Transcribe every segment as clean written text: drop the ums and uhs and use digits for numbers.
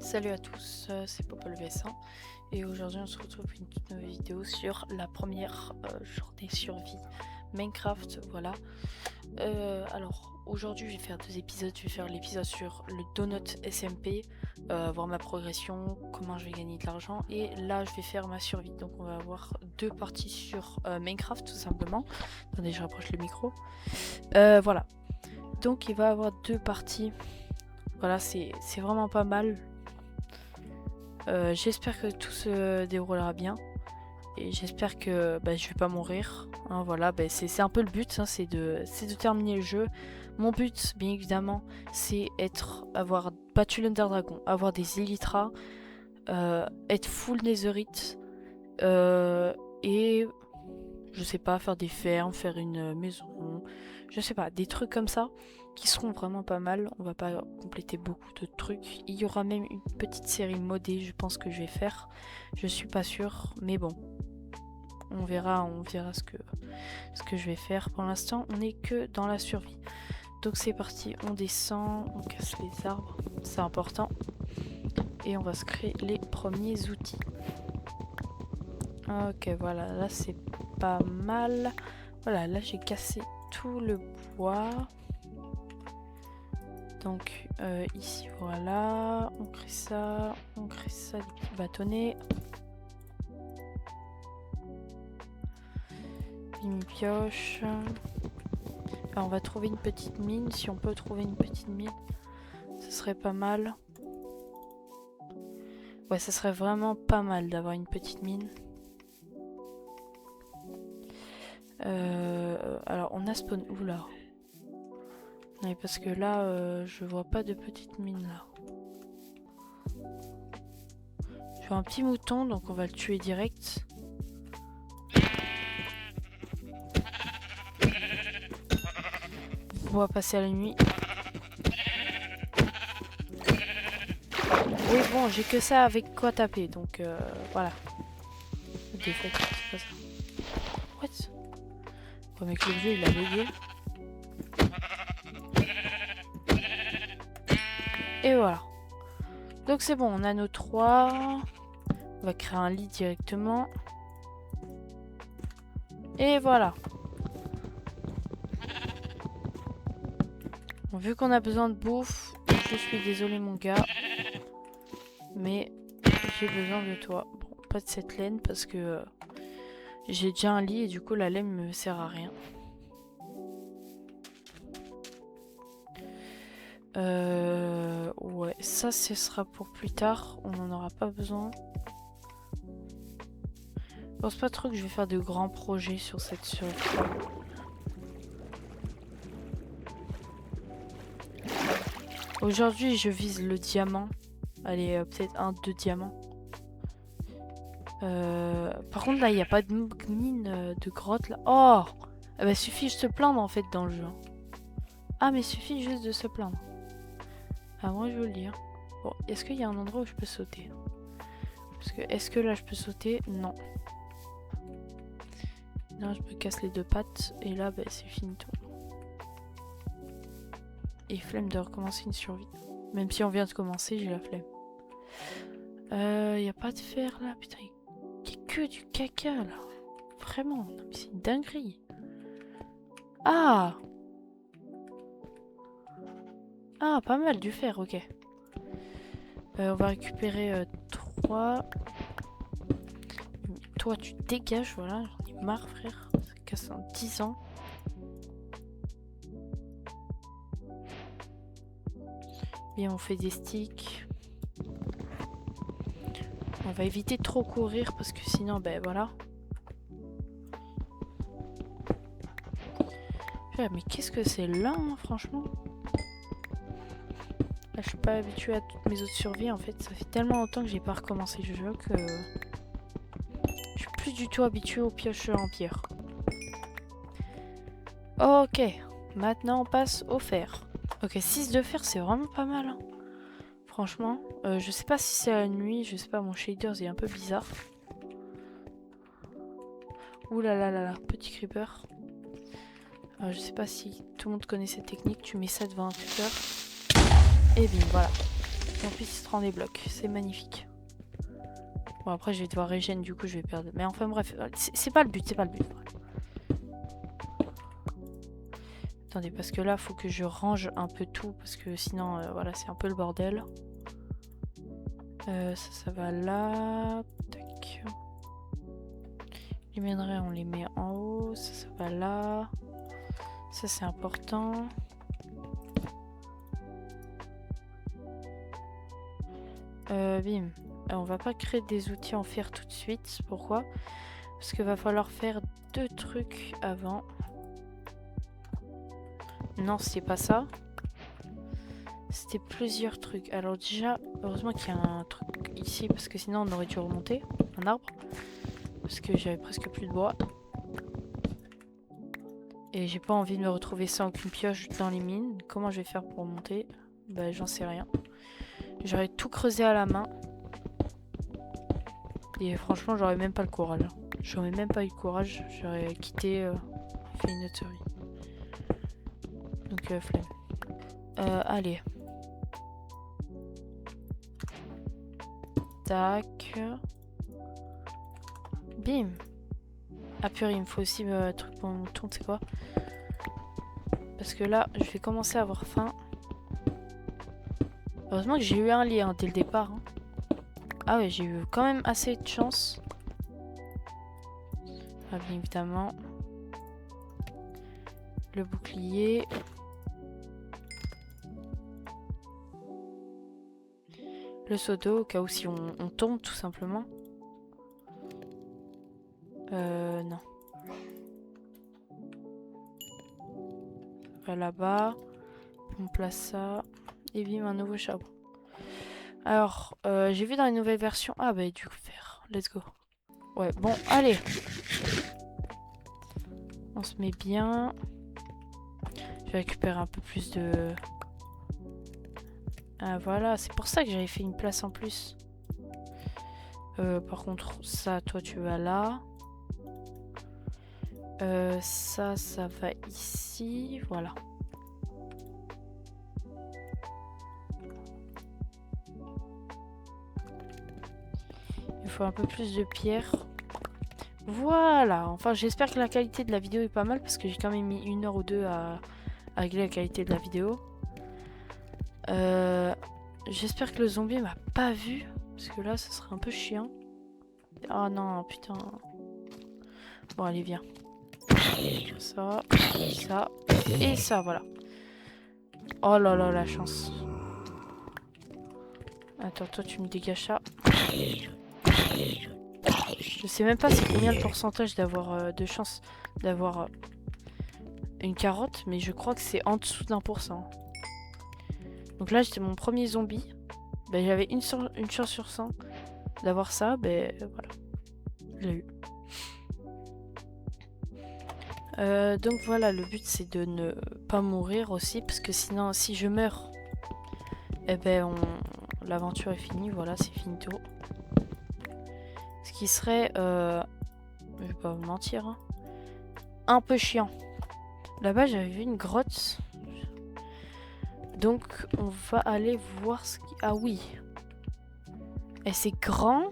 Salut à tous, c'est Popol VS1 et aujourd'hui on se retrouve pour une toute nouvelle vidéo sur la première journée survie Minecraft, voilà. Alors aujourd'hui je vais faire deux épisodes, je vais faire l'épisode sur le Donut SMP, voir ma progression, comment je vais gagner de l'argent, et là je vais faire ma survie. Donc on va avoir deux parties sur Minecraft tout simplement. Attendez, je rapproche le micro. Voilà, donc il va y avoir deux parties, voilà, c'est vraiment pas mal. J'espère que tout se déroulera bien et j'espère que je vais pas mourir, hein, voilà, c'est un peu le but, hein, c'est de terminer le jeu. Mon but bien évidemment c'est avoir battu l'Under Dragon, avoir des Elytras, être full Netherite, et je sais pas, faire des fermes, faire une maison, je sais pas, des trucs comme ça qui seront vraiment pas mal. On va pas compléter beaucoup de trucs. Il y aura même une petite série modée, je pense que je vais faire. Je suis pas sûre, mais bon. On verra ce que je vais faire. Pour l'instant, on est que dans la survie. Donc c'est parti, on descend, on casse les arbres, c'est important. Et on va se créer les premiers outils. Ok, voilà, là c'est pas mal. Voilà, là j'ai cassé tout le bois. Donc ici voilà, on crée ça, des petits bâtonnets. Une pioche. Alors, on va trouver une petite mine, si on peut trouver une petite mine, ce serait pas mal. Ouais, ça serait vraiment pas mal d'avoir une petite mine. Alors on a spawn où là? Oui, parce que là, je vois pas de petite mine là. Je vois un petit mouton, donc on va le tuer direct. On va passer à la nuit. Oui, bon, j'ai que ça avec quoi taper, donc voilà. Défaut, c'est pas ça. What? Oh, mec, le jeu il a bugué. Et voilà. Donc c'est bon, on a nos 3. On va créer un lit directement. Et voilà. Bon, vu qu'on a besoin de bouffe, je suis désolé mon gars. Mais j'ai besoin de toi. Bon, pas de cette laine parce que j'ai déjà un lit et du coup la laine me sert à rien. Ouais, ça ce sera pour plus tard, on n'en aura pas besoin. Je pense pas trop que je vais faire de grands projets sur cette survie. Aujourd'hui je vise le diamant. Allez, peut-être 2 diamants. Par contre là il n'y a pas de mine, de grotte là. Oh, ah bah suffit juste de se plaindre en fait dans le jeu. Ah mais suffit juste de se plaindre. Ah moi je veux le dire. Bon, est-ce qu'il y a un endroit où je peux sauter? Parce que est-ce que là je peux sauter? Non. Là je me casse les 2 pattes et là c'est fini tout. Et flemme de recommencer une survie. Même si on vient de commencer, j'ai la flemme. Y a pas de fer là, putain. Y a que du caca là. Vraiment, c'est une dinguerie. Ah! Ah, pas mal du fer, ok. On va récupérer 3. Toi, tu dégages, voilà. J'en ai marre, frère. Ça casse en 10 ans. Et on fait des sticks. On va éviter de trop courir parce que sinon, voilà. Mais qu'est-ce que c'est là, hein, franchement? Là, je suis pas habituée à toutes mes autres survies en fait. Ça fait tellement longtemps que j'ai pas recommencé le jeu que je suis plus du tout habituée aux pioches en pierre. Ok, maintenant on passe au fer. Ok, 6 de fer, c'est vraiment pas mal, hein. Franchement, je sais pas si c'est la nuit, je sais pas, mon shaders est un peu bizarre. Ouh là là là là, petit creeper. Je sais pas si tout le monde connaît cette technique, tu mets ça devant un creeper. Et bien voilà. Et en plus, il se rend des blocs. C'est magnifique. Bon, après, je vais devoir régénérer, du coup, je vais perdre. Mais enfin, bref, c'est pas le but, c'est pas le but. Attendez, parce que là, faut que je range un peu tout, parce que sinon, voilà, c'est un peu le bordel. Ça va là. Tac. Les minerais, on les met en haut. Ça va là. Ça, c'est important. Bim. On va pas créer des outils en fer tout de suite. Pourquoi? Parce qu'il va falloir faire 2 trucs avant. Non, c'est pas ça. C'était plusieurs trucs. Alors déjà, heureusement qu'il y a un truc ici, parce que sinon on aurait dû remonter un arbre. Parce que j'avais presque plus de bois. Et j'ai pas envie de me retrouver sans aucune pioche dans les mines. Comment je vais faire pour monter? Bah j'en sais rien. J'aurais tout creusé à la main. Et franchement j'aurais même pas le courage. J'aurais même pas eu le courage. J'aurais quitté fait une autre vie. Donc flemme. Allez. Tac. Bim. Ah purée, il me faut aussi un truc pour mon mouton, tu sais quoi? Parce que là, je vais commencer à avoir faim. Heureusement que j'ai eu un lien dès le départ. Hein. Ah ouais, j'ai eu quand même assez de chance. Ah bien évidemment. Le bouclier. Le seau d'eau, au cas où si on tombe tout simplement. Non. Ça va là-bas. On place ça. Et bim, un nouveau charbon. Alors, j'ai vu dans les nouvelles versions... Ah bah du fer. Let's go. Ouais, bon, allez. On se met bien. Je vais récupérer un peu plus de... Ah voilà, c'est pour ça que j'avais fait une place en plus. Par contre, ça, toi, tu vas là. Ça va ici. Voilà. Il faut un peu plus de pierre. Voilà. Enfin, j'espère que la qualité de la vidéo est pas mal parce que j'ai quand même mis 1 heure ou 2 à régler la qualité de la vidéo. J'espère que le zombie m'a pas vu. Parce que là, ça serait un peu chiant. Ah non, putain. Bon, allez, viens. Ça, ça, et ça, voilà. Oh là là, la chance. Attends, toi, tu me dégages ça. Je sais même pas c'est combien le pourcentage d'avoir de chance d'avoir une carotte, mais je crois que c'est en dessous d'1%. Donc là, j'étais mon premier zombie. Ben, j'avais une chance sur 100 d'avoir ça. Ben voilà, je l'ai eu. Donc voilà, le but c'est de ne pas mourir aussi, parce que sinon, si je meurs, eh ben l'aventure est finie. Voilà, c'est finito. Ce qui serait, je vais pas vous mentir, hein, un peu chiant. Là-bas, j'avais vu une grotte. Donc, on va aller voir ce qui... Ah oui. Et c'est grand.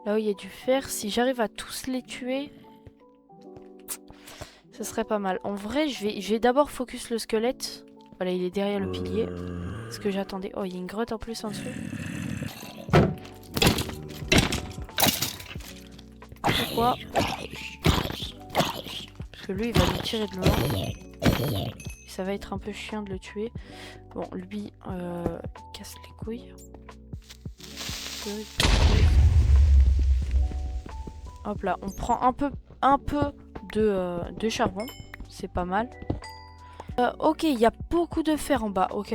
Là où il y a du fer. Si j'arrive à tous les tuer, ça serait pas mal. En vrai, je vais d'abord focus le squelette. Voilà, il est derrière le pilier. Ce que j'attendais. Oh, il y a une grotte en plus en dessous. Pourquoi? Parce que lui, il va me tirer de loin. Ça va être un peu chiant de le tuer. Bon, lui, il casse les couilles. Hop là, on prend un peu de charbon. C'est pas mal. Ok, il y a beaucoup de fer en bas. Ok.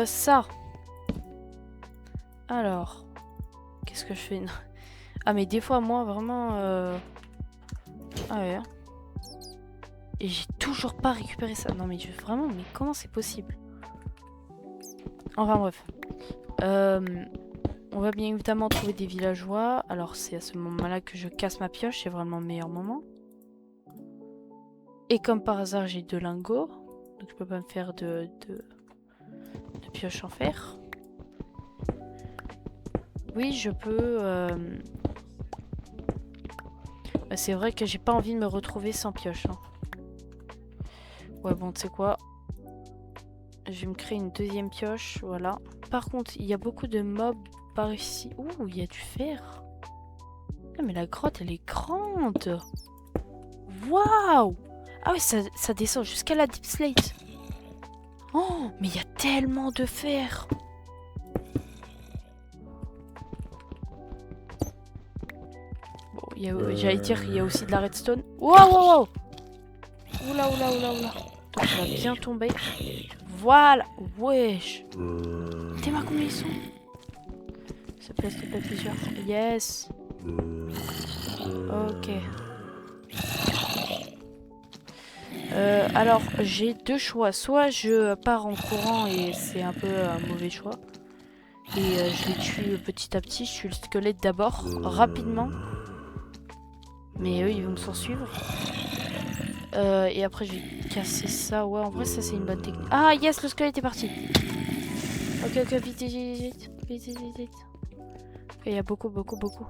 Ça. Alors. Qu'est-ce que je fais? Ah, mais des fois, moi, vraiment... Ah ouais. Et j'ai toujours pas récupéré ça. Non, mais vraiment, mais comment c'est possible? Enfin, bref. On va bien évidemment trouver des villageois. Alors, c'est à ce moment-là que je casse ma pioche. C'est vraiment le meilleur moment. Et comme par hasard, j'ai 2 lingots. Donc, je peux pas me faire de pioche en fer. Oui, je peux... Bah, c'est vrai que j'ai pas envie de me retrouver sans pioche. Hein. Ouais, bon, tu sais quoi? Je vais me créer une deuxième pioche, voilà. Par contre, il y a beaucoup de mobs par ici. Ouh, il y a du fer. Ah, mais la grotte, elle est grande. Waouh! Ah oui, ça descend jusqu'à la deep slate. Oh, mais il y a tellement de fer. Bon, j'allais dire qu'il y a aussi de la redstone. Waouh, waouh, waouh! Oula, oula, oula, oula. Donc, ça va bien tomber. Voilà. Wesh. Dis-moi combien ils sont. S'il te plaît, plusieurs. Yes. Ok. Alors, j'ai deux choix. Soit je pars en courant et c'est un peu un mauvais choix. Et je les tue petit à petit. Je tue le squelette d'abord, rapidement. Mais eux, ils vont me poursuivre. Et après, je vais casser ça. Ouais, en vrai, ça, c'est une bonne technique. Ah, yes, le squelette est parti. Ok, ok, vite, vite, vite, vite, vite, vite, vite. Ok, il y a beaucoup, beaucoup, beaucoup.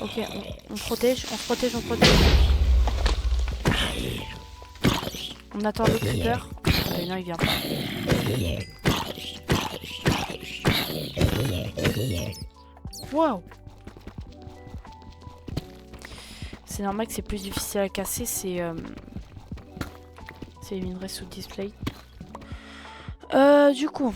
Ok, on protège, on protège, on protège. On attend le creeper. Ah, non, il vient pas. Waouh! C'est normal que c'est plus difficile à casser, c'est les minerais sous display. Du coup.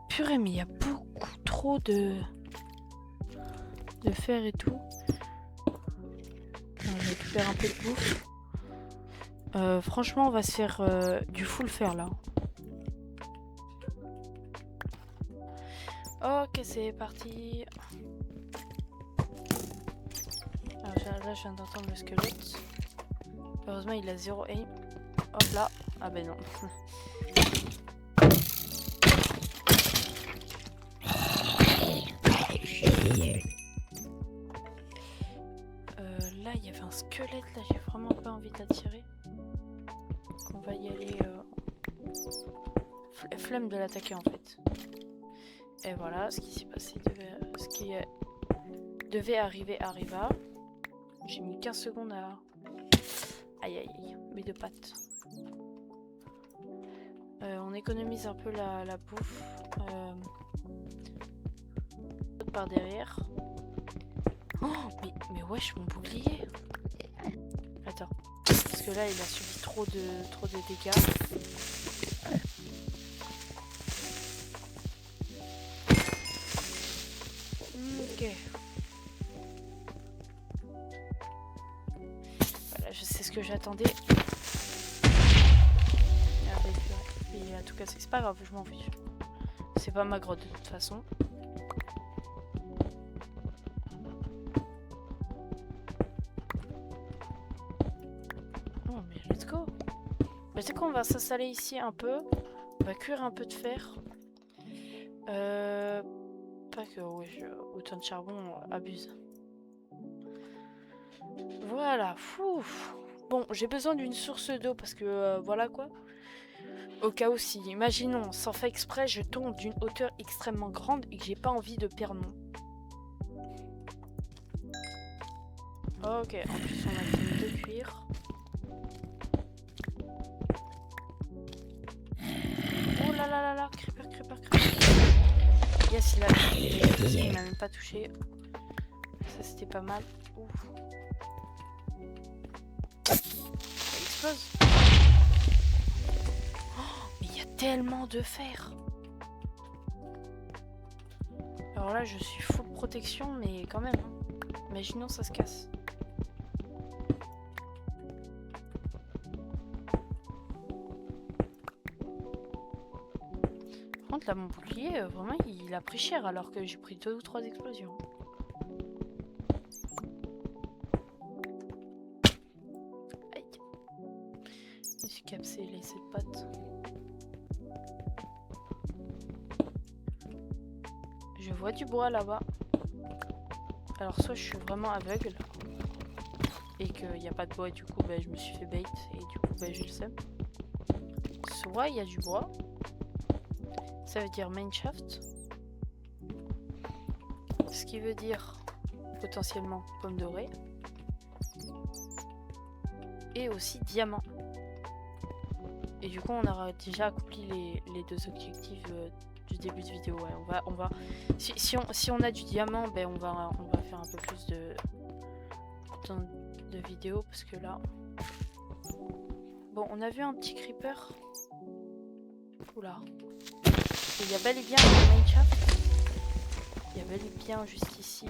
Purée, mais il y a beaucoup trop de fer et tout. On récupère un peu de bouffe. Franchement, on va se faire du full fer là. Ok, c'est parti. Alors, là, je viens d'entendre le squelette. Heureusement, il a 0 aim. Hop là. Ah ben non. Là, il y avait un squelette. Là, j'ai vraiment pas envie de l'attirer. On va y aller. Flemme de l'attaquer en fait. Et voilà, ce qui s'est passé ce qui devait arriver arriva. J'ai mis 15 secondes à... Aïe aïe aïe, mes deux pattes. On économise un peu la bouffe. Par derrière. Oh, mais wesh, mon bouclier. Attends. Parce que là, il a subi trop de dégâts. Ok. Voilà, je sais ce que j'attendais. Et en tout cas, c'est pas grave, je m'en fiche. C'est pas ma grotte de toute façon. Oh, mais let's go. Bah, tu sais qu'on va s'installer ici un peu. On va cuire un peu de fer. Pas que autant de charbon abuse. Voilà. Fouf. Bon, j'ai besoin d'une source d'eau parce que voilà quoi. Au cas où si, imaginons, sans faire exprès, je tombe d'une hauteur extrêmement grande et que j'ai pas envie de perdre mon... Ok, en plus on a fini de cuire. Oh là là là là, creeper, creeper, creeper. Yes, il m'a même pas touché. Ça c'était pas mal. Ouf. Ça explose. Mais il y a tellement de fer. Alors là, je suis full protection, mais quand même. Hein. Imaginons ça se casse. Par contre, là, mon bouclier, vraiment, il a pris cher alors que j'ai pris 2 ou 3 explosions. Aïe. Je me suis capsé, laissé what? Je vois du bois là-bas. Alors soit je suis vraiment aveugle et qu'il n'y a pas de bois et du coup bah, je me suis fait bait et du coup bah, j'ai le seum. Soit il y a du bois. Ça veut dire main shaft. Ce qui veut dire potentiellement pomme dorée. Et aussi diamant. Et du coup on aura déjà accompli les deux objectifs du début de vidéo. Ouais, on va si on a du diamant, ben on va faire un peu plus de vidéos parce que là. Bon, on a vu un petit creeper. Oula. Il y a bel et bien un mineshaft. Il y a bel et bien juste ici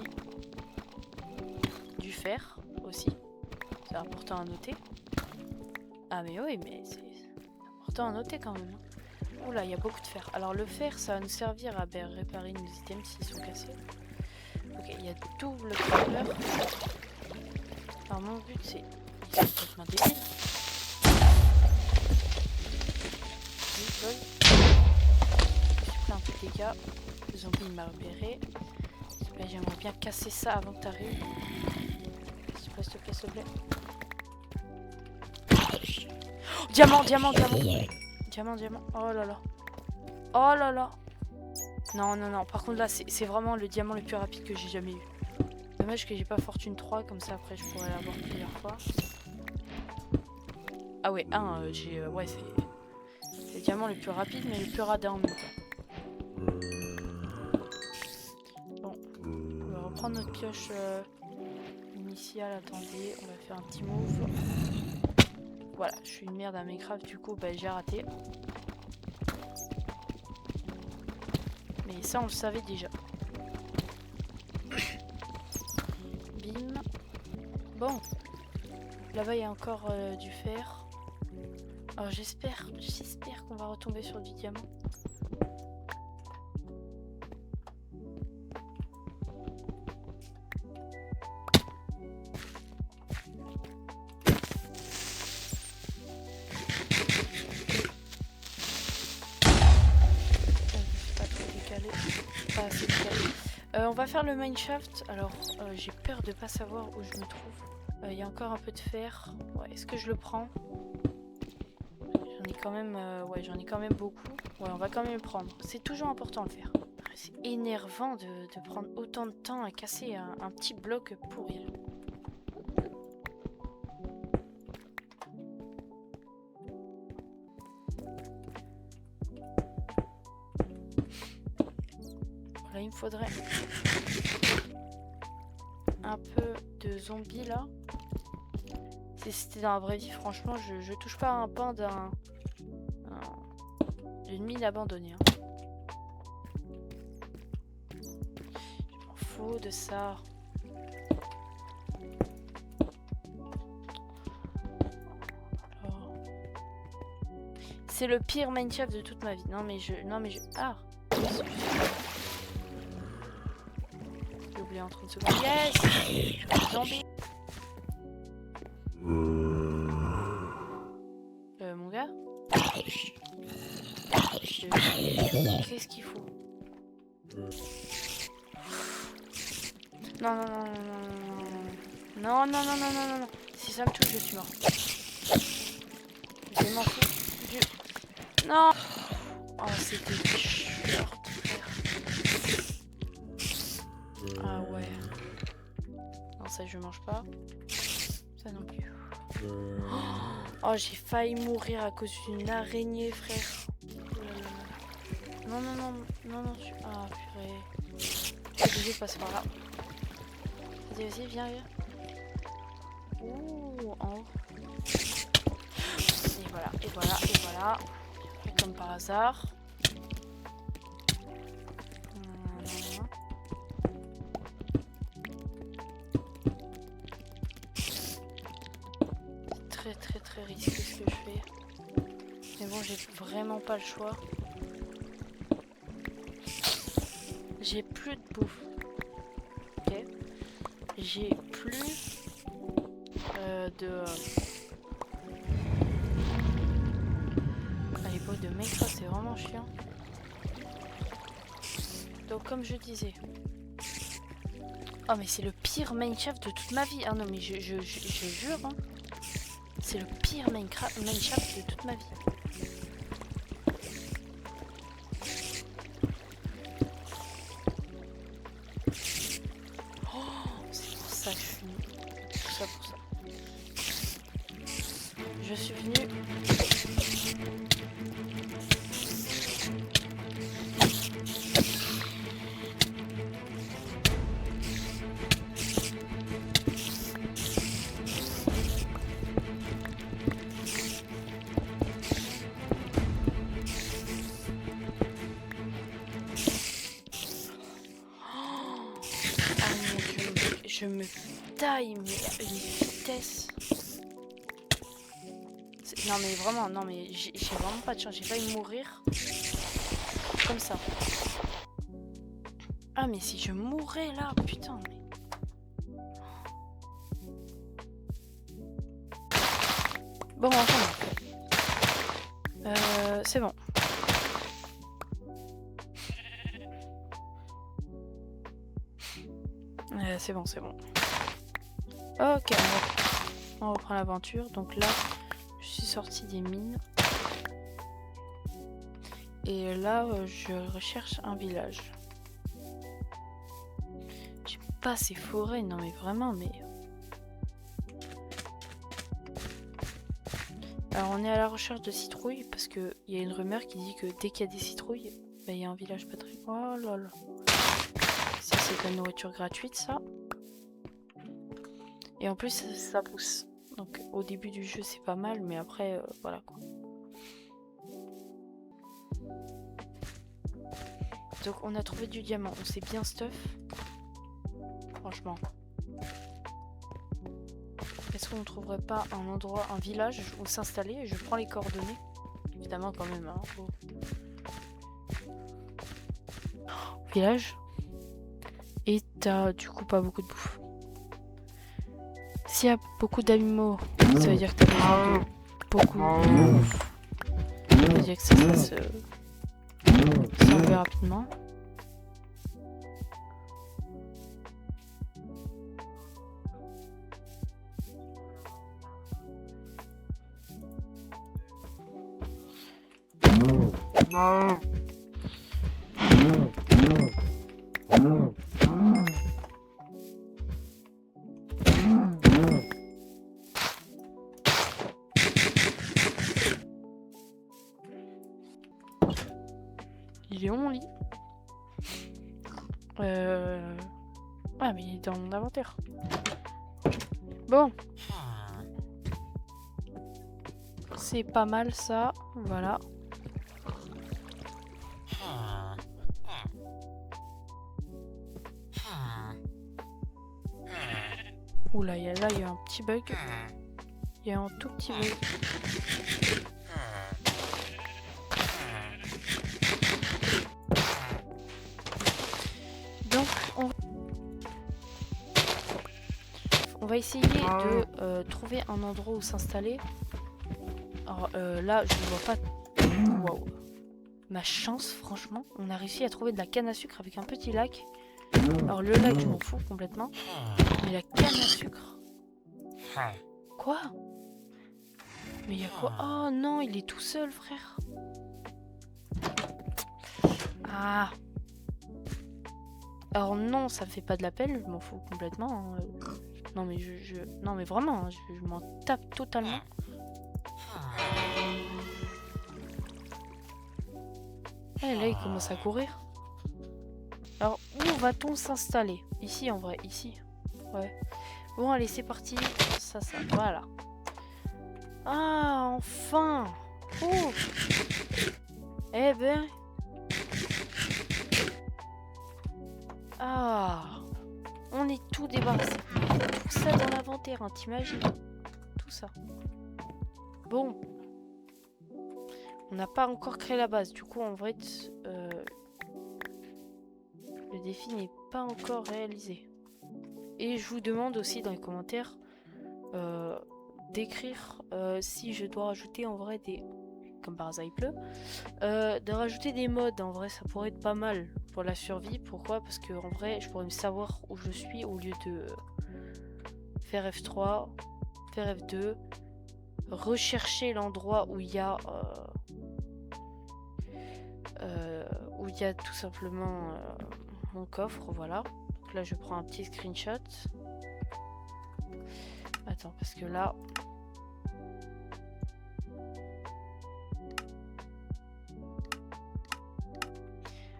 du fer aussi. C'est important à noter. Ah mais oui, mais c'est important à noter quand même. Oula, il y a beaucoup de fer. Alors le fer, ça va nous servir à réparer nos items s'ils sont cassés. Ok, il y a double creeper. Alors mon but c'est... Il est complètement débile. Oui, lol. Je suis pris un peu de dégâts. Le zombie il m'a repéré. J'aimerais bien casser ça avant que t'arrives. S'il te plaît, s'il te plaît, s'il te plaît. Oh, diamant, diamant, diamant. Diamant, diamant. Oh là là. Oh là là. Non, non, non. Par contre là, c'est vraiment le diamant le plus rapide que j'ai jamais eu. Dommage que j'ai pas fortune 3, comme ça après je pourrais l'avoir plusieurs fois. Ah ouais, j'ai... ouais, c'est le diamant le plus rapide, mais le plus radin en même temps. Bon, on va reprendre notre pioche initiale. Attendez, on va faire un petit move. Voilà, je suis une merde à Minecraft, du coup, bah, j'ai raté. Mais ça, on le savait déjà. Bim. Bon. Là-bas, il y a encore du fer. Alors, j'espère qu'on va retomber sur du diamant. On va faire le mineshaft. Alors j'ai peur de pas savoir où je me trouve. Il y a encore un peu de fer. Ouais, est-ce que je le prends? J'en ai quand même ouais, j'en ai quand même beaucoup. Ouais, on va quand même le prendre. C'est toujours important de le faire. C'est énervant de prendre autant de temps à casser un petit bloc pourri. Là, il me faudrait un peu de zombies là. Si c'était dans la vraie vie, franchement, je touche pas à un pain d'une mine abandonnée. Hein. Je m'en fous de ça. C'est le pire mineshaft de toute ma vie. Non mais je... Ah. J'ai oublié en 30 secondes. Yes. Zombie. Mon gars. Qu'est-ce qu'il faut? Non, non, non, non, non, non, non, non, non, non, non, non. Si ça me touche, je suis mort. Je m'en fous. Non. Oh, c'était short, frère. Ah ouais. Non, ça je mange pas. Ça non plus. Oh, j'ai failli mourir à cause d'une araignée, frère. Non, non, non, non, non. Ah, purée. Je suis obligée de passer par là. Vas-y, vas-y, viens, viens. Ouh, en haut. Et voilà, et voilà, et voilà. Et comme par hasard. C'est très risqué ce que je fais. Mais bon, j'ai vraiment pas le choix. J'ai plus de bouffe. Ok. J'ai plus de... Ah, les boîtes de Minecraft, c'est vraiment chiant. Donc, comme je disais... Oh, mais c'est le pire Minecraft de toute ma vie. Ah non, mais je jure, hein. C'est le pire Minecraft de toute ma vie. C'est pour ça que je suis venue. Tout ça pour ça. Je suis venue. Ah mon dieu, je me taille, mais à une vitesse. Non mais vraiment, non mais j'ai vraiment pas de chance, j'ai failli mourir. Comme ça. Ah mais si je mourais là, putain mais... Bon, enfin. C'est bon. C'est bon, c'est bon. Ok, on reprend l'aventure. Donc là, je suis sortie des mines. Et là, je recherche un village. J'ai pas ces forêts, non mais vraiment, mais... Alors on est à la recherche de citrouilles parce qu'il y a une rumeur qui dit que dès qu'il y a des citrouilles, bah, il y a un village pas très... Oh là là. Ça c'est de la nourriture gratuite ça. Et en plus ça pousse. Donc au début du jeu c'est pas mal mais après voilà quoi. Donc on a trouvé du diamant, on s'est bien stuff. Franchement. Est-ce qu'on ne trouverait pas un endroit, un village où s'installer? Je prends les coordonnées. Évidemment quand même. Hein. Oh. Village. Et t'as du coup pas beaucoup de bouffe. S'il y a beaucoup d'animaux, ça veut dire que t'as besoin de beaucoup de bouffe. Ça veut dire que ça se fait rapidement. Il est où mon lit? Ah mais il est dans mon inventaire. Bon. C'est pas mal ça, voilà. Oula, là il y a un petit bug. Il y a un tout petit bug. Donc on va essayer de trouver un endroit où s'installer. Alors là je ne vois pas. Waouh. Ma chance franchement, on a réussi à trouver de la canne à sucre avec un petit lac. Alors le lac je m'en fous complètement. Mais la canne à sucre. Quoi? Mais il y a quoi? Oh non, il est tout seul, frère. Ah. Alors non, ça me fait pas de la peine, je m'en fous complètement. Hein. Non mais non mais vraiment, hein, je m'en tape totalement. Eh là, il commence à courir. Alors, où va-t-on s'installer? Ici, en vrai, ici. Ouais. Bon, allez, c'est parti. Ça, voilà. Ah, enfin. Oh. Eh ben. Ah. On est tout débarrassé. Tout ça dans l'inventaire, hein, t'imagines? Tout ça. Bon. On n'a pas encore créé la base. Du coup, en vrai, le défi n'est pas encore réalisé. Et je vous demande aussi dans les commentaires d'écrire si je dois rajouter en vrai des comme par hasard il pleut. De rajouter des mods, en vrai ça pourrait être pas mal pour la survie. Pourquoi? Parce que en vrai je pourrais me savoir où je suis au lieu de faire F3, faire F2, rechercher l'endroit où il y a tout simplement mon coffre, voilà. Donc là je prends un petit screenshot. Attends, parce que là...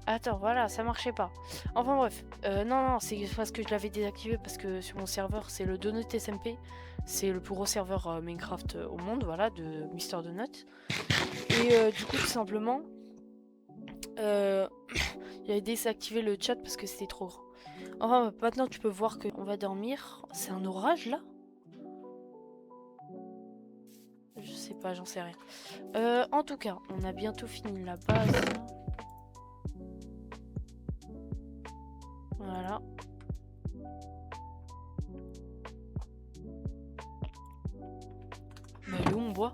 Attends, voilà, ça marchait pas. Enfin bref, non, c'est parce que je l'avais désactivé parce que sur mon serveur, c'est le Donut SMP. C'est le plus gros serveur Minecraft au monde, voilà, de Mister Donut. Et du coup, tout simplement, j'avais désactivé le chat parce que c'était trop grand. Enfin, maintenant tu peux voir qu'on va dormir. C'est un orage là? Je sais pas, j'en sais rien. En tout cas, on a bientôt fini la base. Voilà. Mais elle est où mon bois?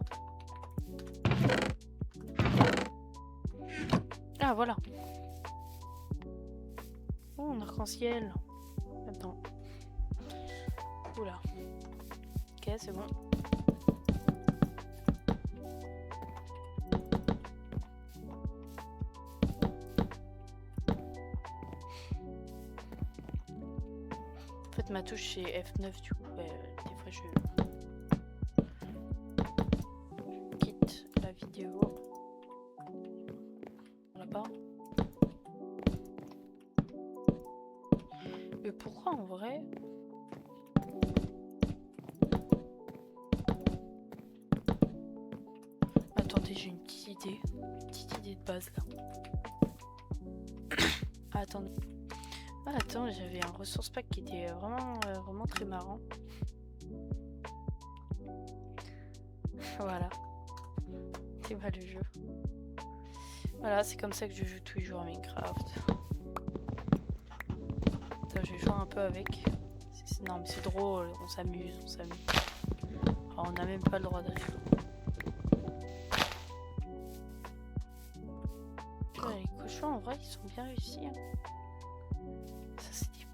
Ah voilà. Oh, un arc-en-ciel. Attends. Oula. Ok, c'est bon. En fait, ma touche c'est F9 du coup. Des fois, je quitte la vidéo. Là-bas. Mais pourquoi en vrai? Attendez, j'ai une petite idée. Une petite idée de base là. Ah, attendez. Ah, attends, j'avais un ressource pack qui était vraiment très marrant. Voilà. C'est pas le jeu. Voilà, c'est comme ça que je joue tous les jours à Minecraft. Attends, je vais jouer un peu avec. Non, mais c'est drôle, on s'amuse. Alors, on n'a même pas le droit de rire. Les cochons, en vrai, ils sont bien réussis. Hein. Ça, c'est des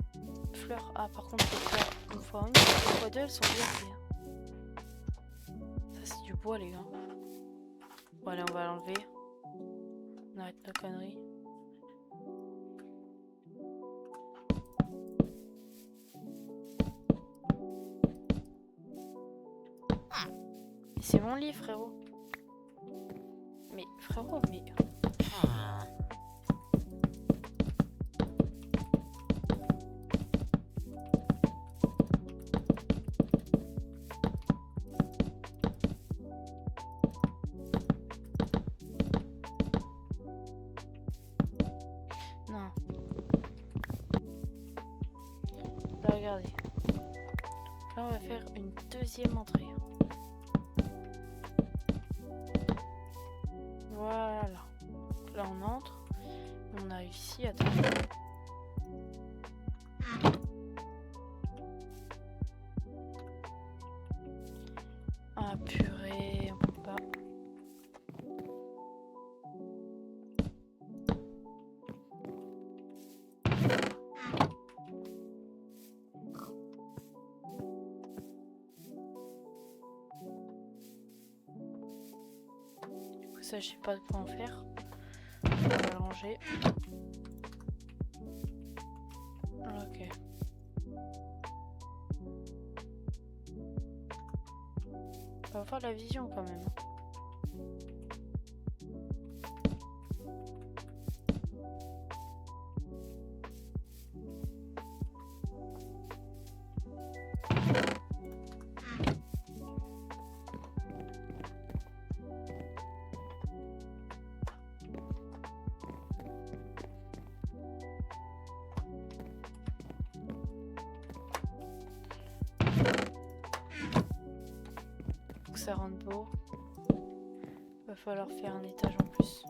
fleurs. Ah, par contre, les fleurs, une fois une fois deux, elles sont bien faites. Ça, c'est du bois, les gars. Bon, allez, on va l'enlever. On arrête nos conneries. C'est mon lit, frérot. Mais, frérot, mais... Non. Là, regardez. Là, on va faire une deuxième entrée. Voilà. Là, on entre. On arrive ici. Attends. Ah, purée. On peut pas. Du coup, ça, je sais pas de quoi en faire. On va le ranger. Ok. On va voir la vision quand même. Faut que ça rende beau. Va falloir faire un étage en plus.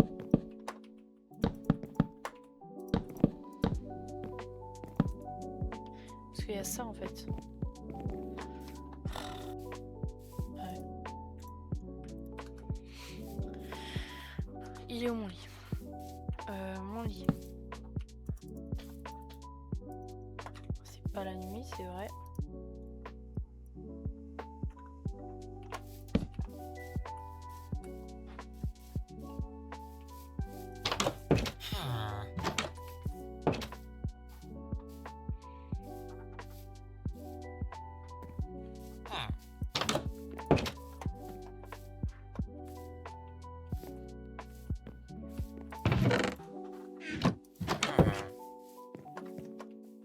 Parce qu'il y a ça en fait. Ouais. Il est où mon lit? Mon lit. C'est pas la nuit, c'est vrai.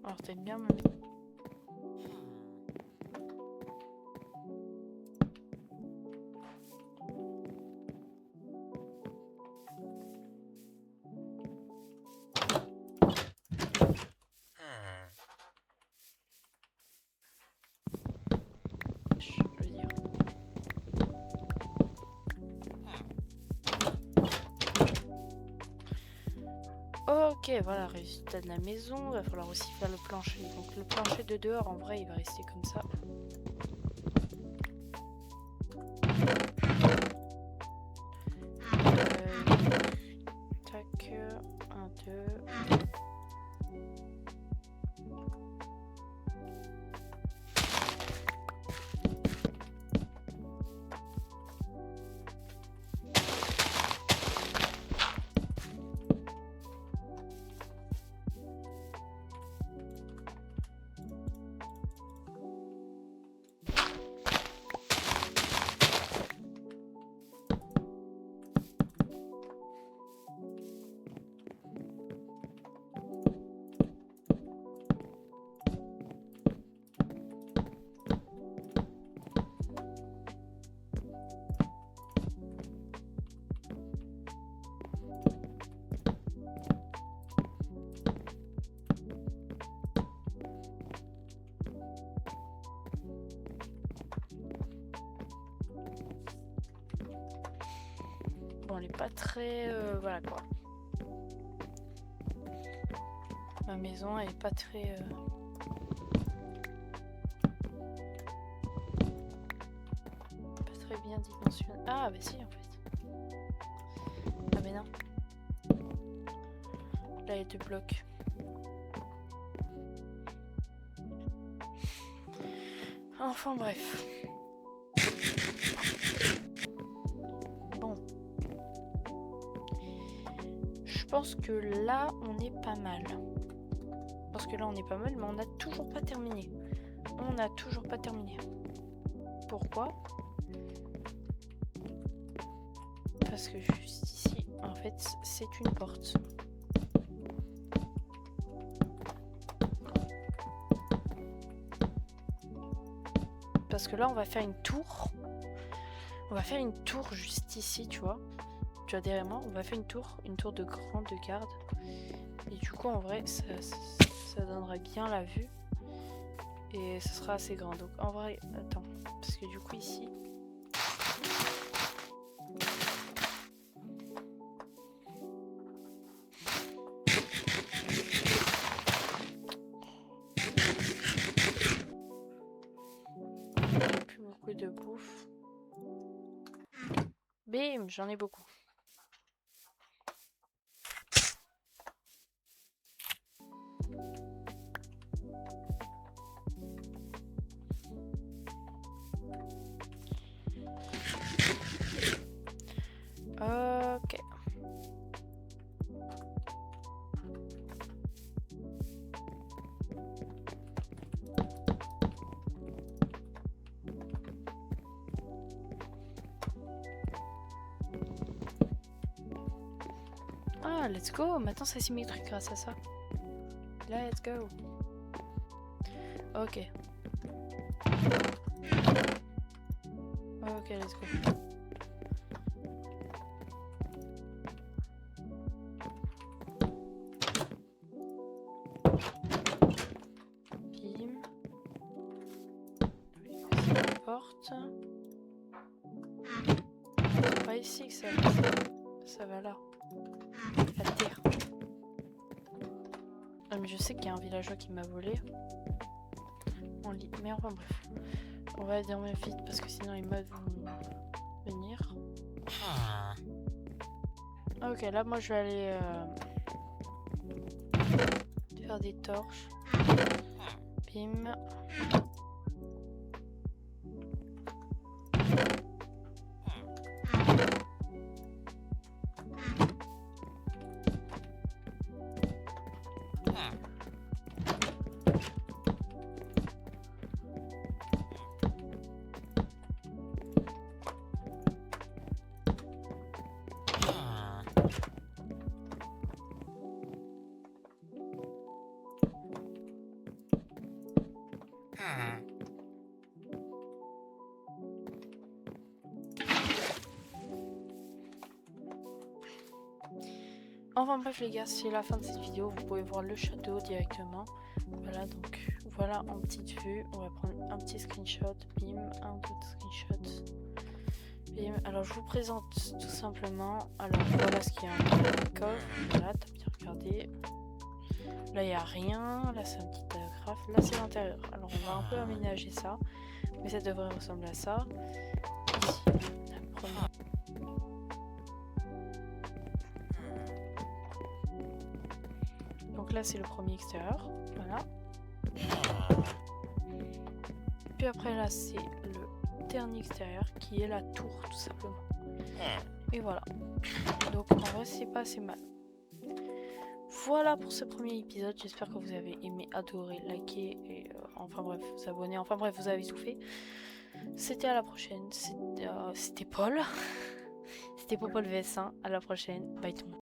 Alors t'aimes bien mon lit? Je veux dire. Ok, voilà, résultat de la maison. Il va falloir aussi faire le plancher. Donc le plancher de dehors, en vrai, il va rester comme ça. Tac, 1, 2. Bon, elle est pas très... voilà quoi. Ma maison, elle est pas très... pas très bien dimensionnée. Ah, bah si, en fait. Ah, mais non. Là, il y a 2 blocs. Enfin, bref. Bon. Je pense que là, on est pas mal. Parce que là, on est pas mal, mais on n'a toujours pas terminé. On n'a toujours pas terminé. Pourquoi? Parce que juste ici, en fait, c'est une porte. Parce que là, on va faire une tour. On va faire une tour juste ici, tu vois. Tu vois derrière moi, on va faire une tour de grande garde. Et du coup, en vrai, ça donnera bien la vue. Et ça sera assez grand. Donc, en vrai, attends. Parce que du coup, ici... plus beaucoup de bouffe. Bim, j'en ai beaucoup. Ok. Ah, let's go. Maintenant, c'est symétrique grâce à ça. Let's go. Ok. Ok, let's go. Bim. C'est la porte. C'est pas ici que ça va. Ça va là. La terre. Ah, mais je sais qu'il y a un villageois qui m'a volé. On lit. Mais enfin bref. On va dormir vite parce que sinon les mods vont venir. Ok, là moi je vais aller faire des torches. Bim. Enfin bref les gars, c'est la fin de cette vidéo, vous pouvez voir le château directement. Voilà, donc voilà en petite vue, on va prendre un petit screenshot, bim, un autre screenshot. Bim. Alors je vous présente tout simplement, alors voilà ce qu'il y a dans le coffre, voilà, t'as bien regardé. Là il n'y a rien, là c'est un petit agrafe, là c'est l'intérieur. Alors on va un peu aménager ça, mais ça devrait ressembler à ça. Ici, la première. Donc là c'est le premier extérieur, voilà. Puis après là c'est le dernier extérieur qui est la tour tout simplement. Et voilà. Donc en vrai c'est pas assez mal. Voilà pour ce premier épisode, j'espère que vous avez aimé, adoré, liker et enfin bref, vous abonner, enfin bref, vous avez tout fait. C'était à la prochaine, c'était Paul. C'était Popol VS1, à la prochaine, bye tout le monde.